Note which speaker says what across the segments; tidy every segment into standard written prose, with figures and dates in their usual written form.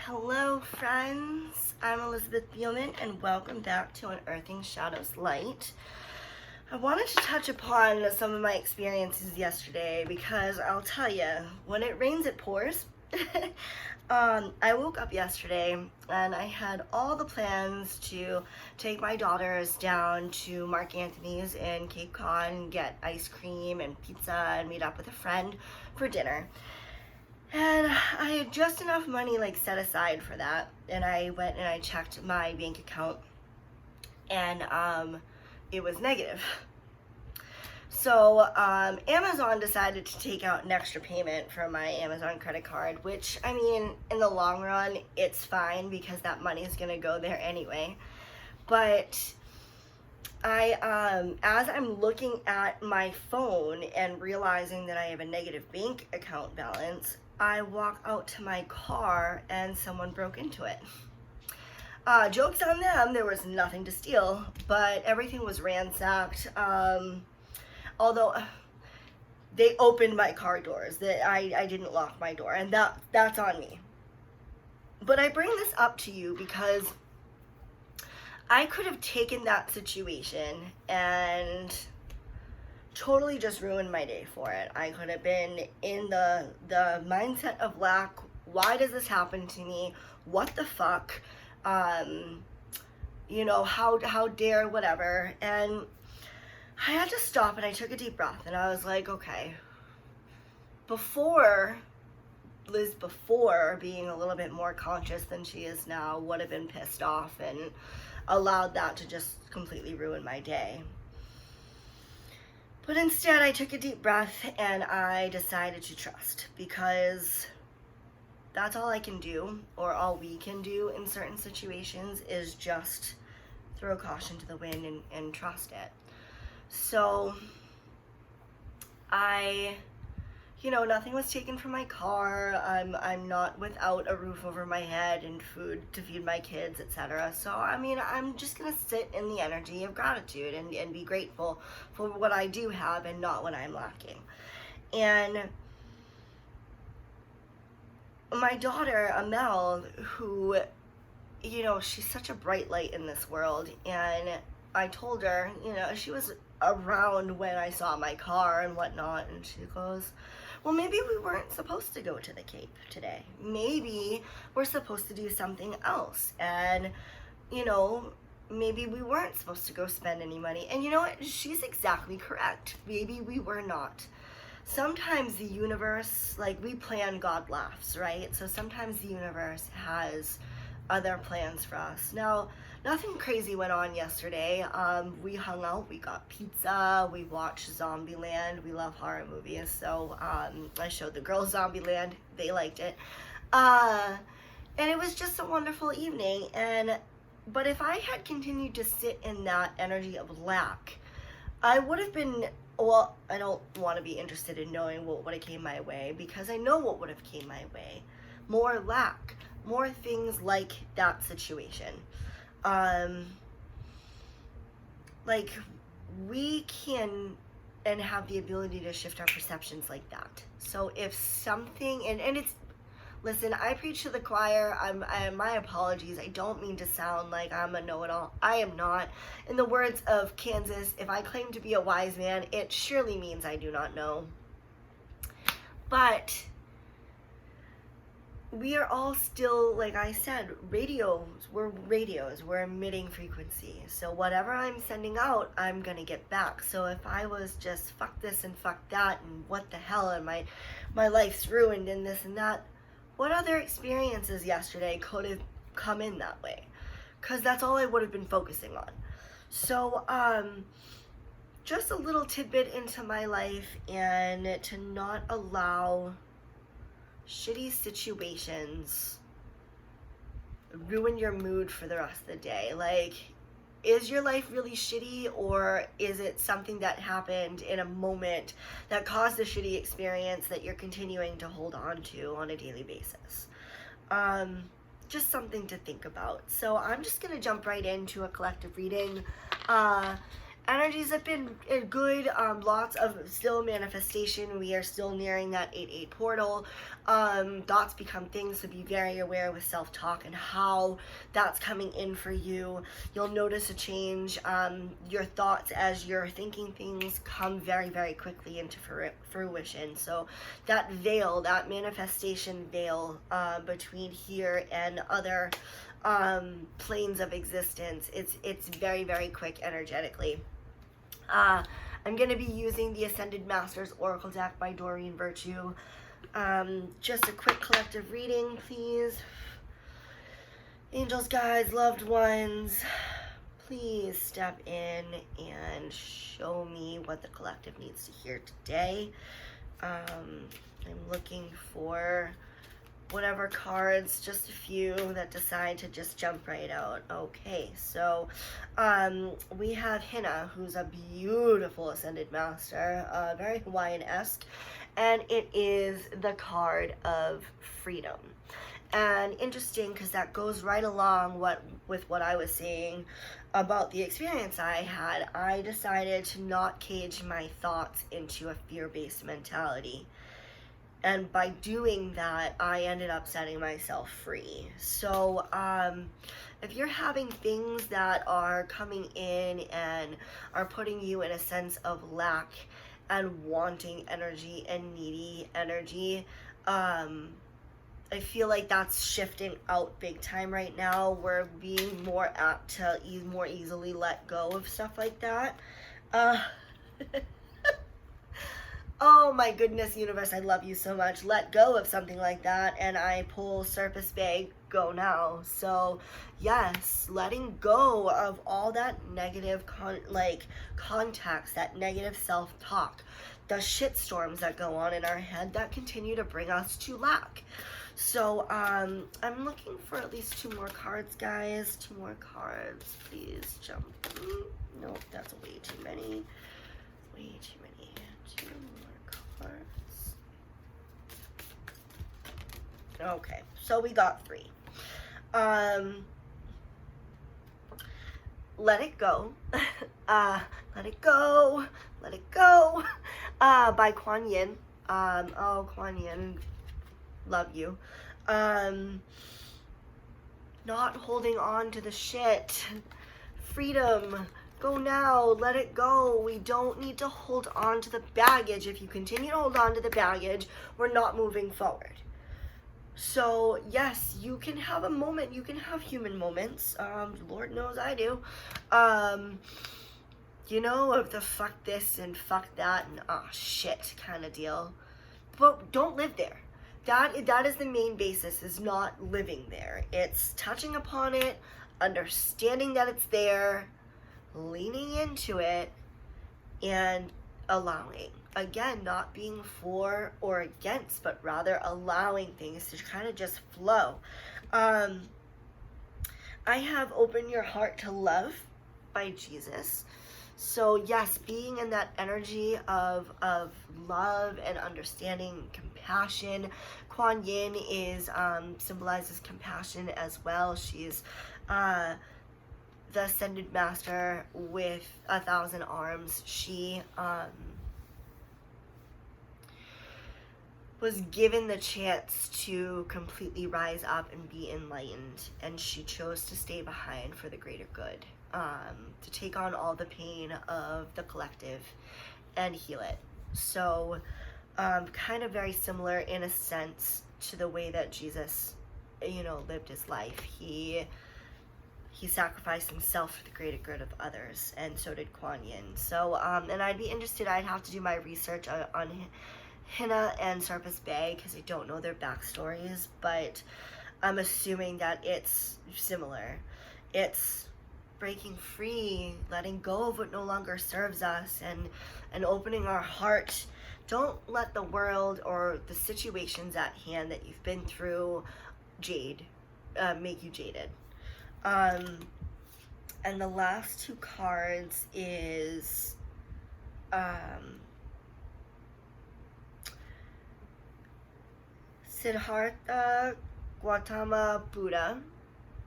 Speaker 1: Hello friends, I'm Elizabeth Beelman and welcome back to Unearthing Shadows Light. I wanted to touch upon some of my experiences yesterday because I'll tell you, when it rains it pours. I woke up yesterday and I had all the plans to take my daughters down to Mark Anthony's in Cape Cod and get ice cream and pizza and meet up with a friend for dinner. And I had just enough money set aside for that. And I went and I checked my bank account and it was negative. So Amazon decided to take out an extra payment from my Amazon credit card, which, I mean, in the long run, it's fine because that money is going to go there anyway. But as I'm looking at my phone and realizing that I have a negative bank account balance, I walk out to my car and someone broke into it. Joke's on them, there was nothing to steal, but everything was ransacked. Although they opened my car doors, that I didn't lock my door, and that's on me. But I bring this up to you because I could have taken that situation and totally just ruined my day for it. I could have been in the mindset of lack. Why does this happen to me? What the fuck? How dare, whatever. And I had to stop and I took a deep breath and I was like, okay, before being a little bit more conscious than she is now, would have been pissed off and allowed that to just completely ruin my day. But instead, I took a deep breath and I decided to trust, because that's all I can do, or all we can do in certain situations, is just throw caution to the wind and trust it. So nothing was taken from my car. I'm not without a roof over my head and food to feed my kids, etc. So I'm just gonna sit in the energy of gratitude and be grateful for what I do have and not what I'm lacking. And my daughter Amel, who she's such a bright light in this world, and I told her, she was around when I saw my car and whatnot, and she goes, well, maybe we weren't supposed to go to the Cape today. Maybe we're supposed to do something else. And, maybe we weren't supposed to go spend any money. And you know what? She's exactly correct. Maybe we were not. Sometimes the universe, we plan, God laughs, right? So sometimes the universe has other plans for us. Now, nothing crazy went on yesterday. We hung out, we got pizza, we watched Zombieland. We love horror movies, so I showed the girls Zombieland. They liked it. And it was just a wonderful evening. But if I had continued to sit in that energy of lack, I would have been, well, I don't want to be interested in knowing what would have came my way, because I know what would have came my way. More lack, more things like that situation. We can and have the ability to shift our perceptions like that. So if something, and it's, listen, I preach to the choir. My apologies. I don't mean to sound like I'm a know-it-all. I am not. In the words of Kansas, if I claim to be a wise man, it surely means I do not know. But we are all still, like I said, radios. We're emitting frequency. So whatever I'm sending out, I'm going to get back. So if I was just fuck this and fuck that and what the hell, and my life's ruined and this and that, what other experiences yesterday could have come in that way? Because that's all I would have been focusing on. So just a little tidbit into my life, and to not allow shitty situations ruin your mood for the rest of the day. Is your life really shitty, or is it something that happened in a moment that caused a shitty experience that you're continuing to hold on to on a daily basis? Just something to think about. So I'm just gonna jump right into a collective reading. energies have been good. Lots of still manifestation. We are still nearing that 8-8 portal. Thoughts become things, so be very aware with self-talk and how that's coming in for you. You'll notice a change. Your thoughts, as you're thinking things, come very, very quickly into fruition. So that veil, that manifestation veil between here and other planes of existence, it's very, very quick energetically. I'm going to be using the Ascended Masters Oracle deck by Doreen Virtue. Just a quick collective reading, please. Angels, guides, loved ones, please step in and show me what the collective needs to hear today. I'm looking for whatever cards, just a few that decide to just jump right out. Okay, so we have Hina, who's a beautiful Ascended Master, very Hawaiian-esque, and it is the card of freedom. And interesting, because that goes right along with what I was saying about the experience I had. I decided to not cage my thoughts into a fear-based mentality. And by doing that, I ended up setting myself free. So if you're having things that are coming in and are putting you in a sense of lack and wanting energy and needy energy, I feel like that's shifting out big time right now. We're being more apt to more easily let go of stuff like that. Oh my goodness, universe, I love you so much. Let go of something like that, and I pull Surface Bay, go now. So yes, letting go of all that negative context, that negative self-talk, the shitstorms that go on in our head that continue to bring us to lack. So I'm looking for at least 2 more cards, guys. 2 more cards, please jump. Nope, that's way too many. Way too many. 2 more cards. Okay, so we got 3. Let It Go. Let It Go. Let It Go. By Kuan Yin. Oh, Kuan Yin, love you. Not holding on to the shit. Freedom. Go now. Let it go. We don't need to hold on to the baggage. If you continue to hold on to the baggage, we're not moving forward. So yes, you can have a moment. You can have human moments. Lord knows I do. You know, of the fuck this and fuck that and shit kind of deal. But don't live there. That is the main basis, is not living there. It's touching upon it, understanding that it's there, leaning into it, and allowing. Again, not being for or against, but rather allowing things to kind of just flow. I have Open Your Heart to Love by Jesus. So yes, being in that energy of love and understanding, compassion. Kuan Yin is symbolizes compassion as well. She's the Ascended Master with 1,000 arms. She was given the chance to completely rise up and be enlightened, and she chose to stay behind for the greater good. To take on all the pain of the collective and heal it. So kind of very similar in a sense to the way that Jesus, lived his life. He sacrificed himself for the greater good of others, and so did Kuan Yin. So and I'd be interested, I'd have to do my research on Hina and Surface Bay, because I don't know their backstories, but I'm assuming that it's similar. It's breaking free, letting go of what no longer serves us, and opening our heart. Don't let the world or the situations at hand that you've been through make you jaded. And the last 2 cards is Siddhartha Gautama Buddha,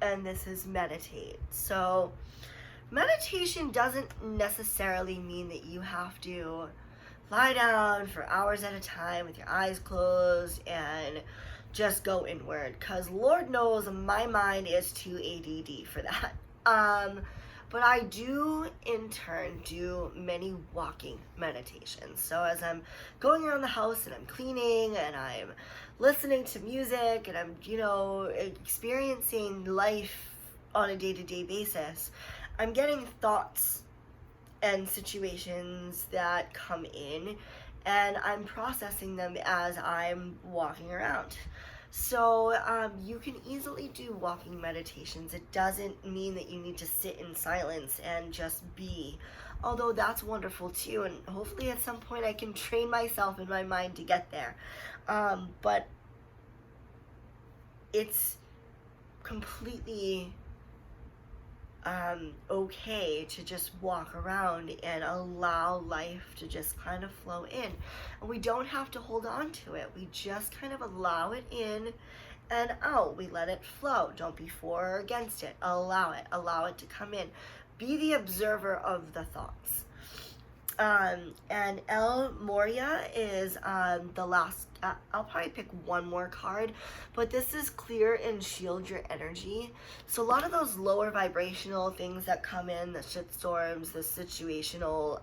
Speaker 1: and this is Meditate. So meditation doesn't necessarily mean that you have to lie down for hours at a time with your eyes closed and just go inward, because Lord knows my mind is too ADD for that. But I do in turn do many walking meditations. So as I'm going around the house and I'm cleaning and I'm listening to music and I'm, experiencing life on a day-to-day basis, I'm getting thoughts and situations that come in, and I'm processing them as I'm walking around. So you can easily do walking meditations. It doesn't mean that you need to sit in silence and just be, although that's wonderful too, and hopefully at some point I can train myself in my mind to get there. But it's completely okay to just walk around and allow life to just kind of flow in. And we don't have to hold on to it. We just kind of allow it in and out. We let it flow. Don't be for or against it. Allow it. Allow it to come in. Be the observer of the thoughts. And El Moria is the last. I'll probably pick one more card, but this is clear and shield your energy. So a lot of those lower vibrational things that come in, the shitstorms, the situational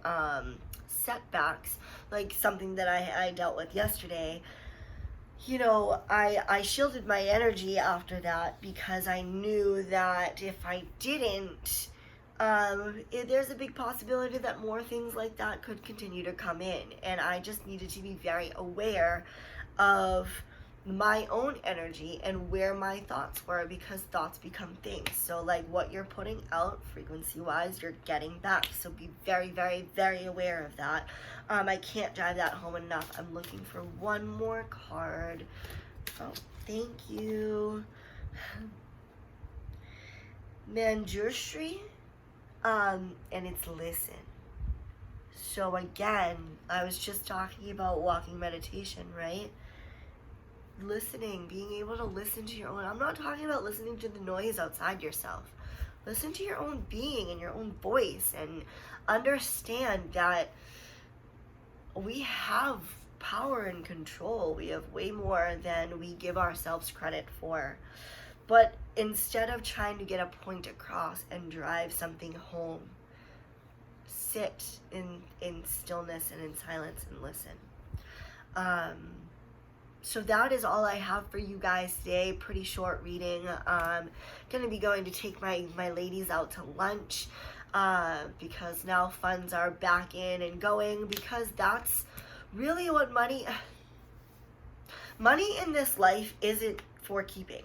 Speaker 1: setbacks, like something that I dealt with yesterday, I shielded my energy after that, because I knew that if I didn't, there's a big possibility that more things like that could continue to come in, and I just needed to be very aware of my own energy and where my thoughts were, because thoughts become things. So like what you're putting out frequency wise, you're getting back. So be very, very, very aware of that. I can't drive that home enough. I'm looking for one more card. Oh, thank you. Manjushri. And it's listen. So again, I was just talking about walking meditation, right? Listening, being able to listen to your own. I'm not talking about listening to the noise outside yourself. Listen to your own being and your own voice, and understand that we have power and control. We have way more than we give ourselves credit for. But instead of trying to get a point across and drive something home, sit in stillness and in silence and listen. So that is all I have for you guys today. Pretty short reading. I'm going to be going to take my ladies out to lunch, because now funds are back in and going, because that's really what money in this life isn't for keeping.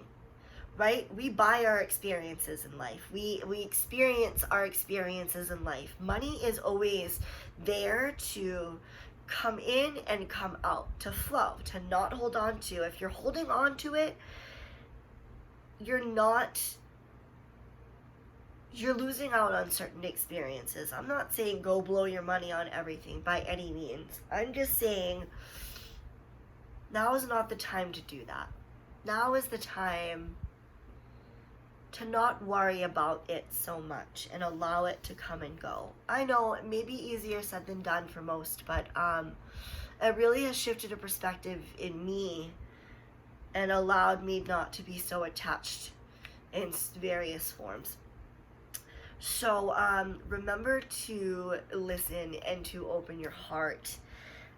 Speaker 1: Right? We buy our experiences in life. We experience our experiences in life. Money is always there to come in and come out, to flow, to not hold on to. If you're holding on to it, you're losing out on certain experiences. I'm not saying go blow your money on everything by any means. I'm just saying now is not the time to do that. Now is the time to not worry about it so much and allow it to come and go. I know it may be easier said than done for most, but it really has shifted a perspective in me and allowed me not to be so attached in various forms. So remember to listen and to open your heart,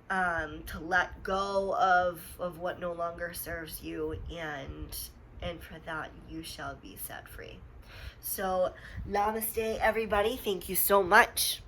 Speaker 1: to let go of what no longer serves you, and for that you shall be set free. So namaste, everybody. Thank you so much.